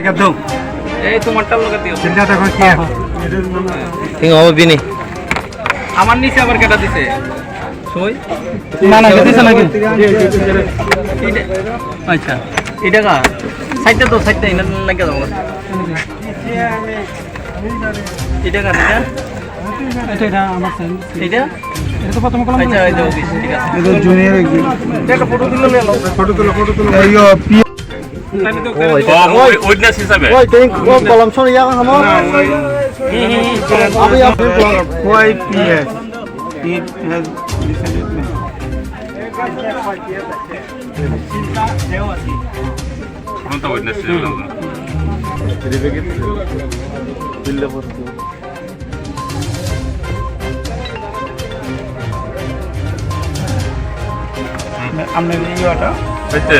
একদম এই তোমারটা লাগাতে হবে। চিন্তা দেখো কি ঠিক হবে বিনি আমার নিচে আবার কেটা দিছে সই না না দিছে নাকি আচ্ছা এটা কা সাইডটা তো সাইডটা ইনা লাগে দাও এটা কা এটা আমার সাইন এটা এটা তো প্রথম কলম আচ্ছা এই দাও ঠিক আছে এটা জুনিয়র একটা ফটো তুলে নিয়ে নাও ফটো তুলো এইও উইটনেস হিসাবে ওই টেক ও কলম সরে যা হামো अभी आप कोई PS it has decided me কোনটা উইটনেস ছিল না हमने लिया था হইছে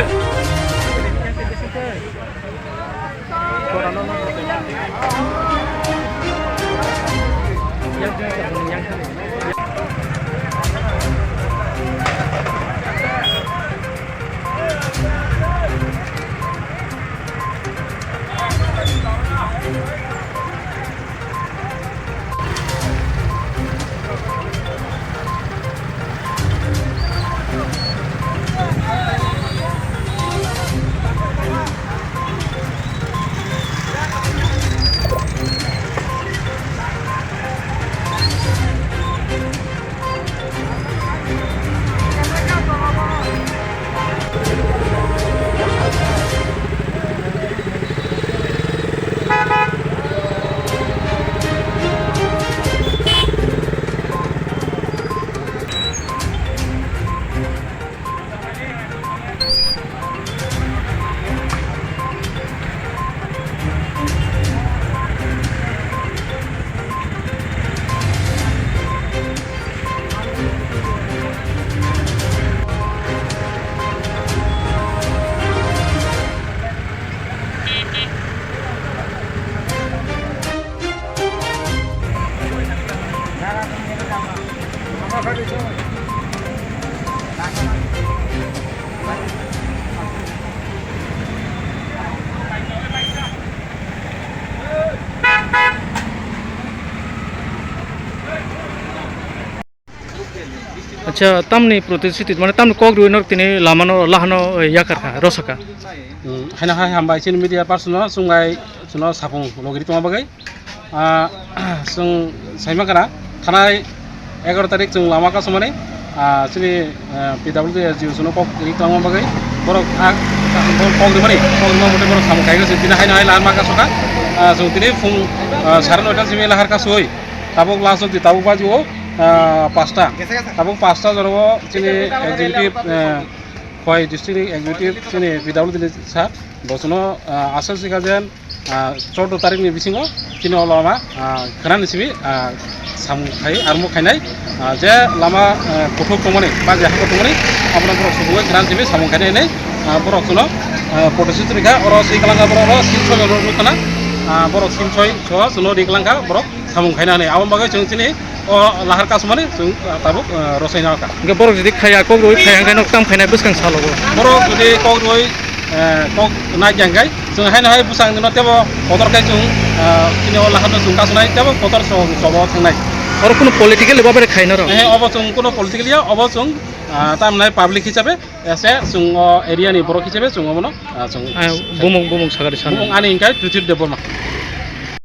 আচ্ছা তামনি প্রতিশ্রুতি মানে তামনি কক রুইনক তিনি Lamano লাহানো ইয়াকারখা রসকা haina hai hamba isin media personal sungai suno sapung logiri toma bagai sung saima kana thanai 11 tarik sung lama ka somane sini PWD jiu suno kok ri toma bagai borok kok dimani kok ma mote borok samu kaiga sini haina hai lama ka soka sung tini fung saran oita simi lahar ka soi tabuk langsung di tabuk baju pasta tabuk pasta jorobo sini executive Koi district executive sini PWD sa bosono asal sikajen 14 tarik ni bisingo sini olama khanan sibi samu khai armo khainai je lama kothok tomani ba je hakko tomani apna borok subuga khanan sibi samu khainai nei borok suno photoshoot rika oro sei kalanga borok sim choi ro kana borok sim choi so suno diklangka borok samu khainai nei awam bagai jeng sini o lahar kasmane jeng tabuk rosaina ka ge borok jodi khaya কক rui khaya ngai nok tam khainai buskang salogo borok jodi kok roi kok na janggai jeng haina hai busang dino tebo kotor kai jeng kini o lahar jeng kasnai tebo kotor sobo thangnai আর কোনো political এভাবে খাই না হ্যাঁ অবচং কোনো political অবচং তার মানে public হিসাবে এসে চুং এরিয়ানি বড় হিসাবে চুং অবনো চুং বুমুং বুমুং সাগারি সান আনি ইনকাই ট্রিট দেবো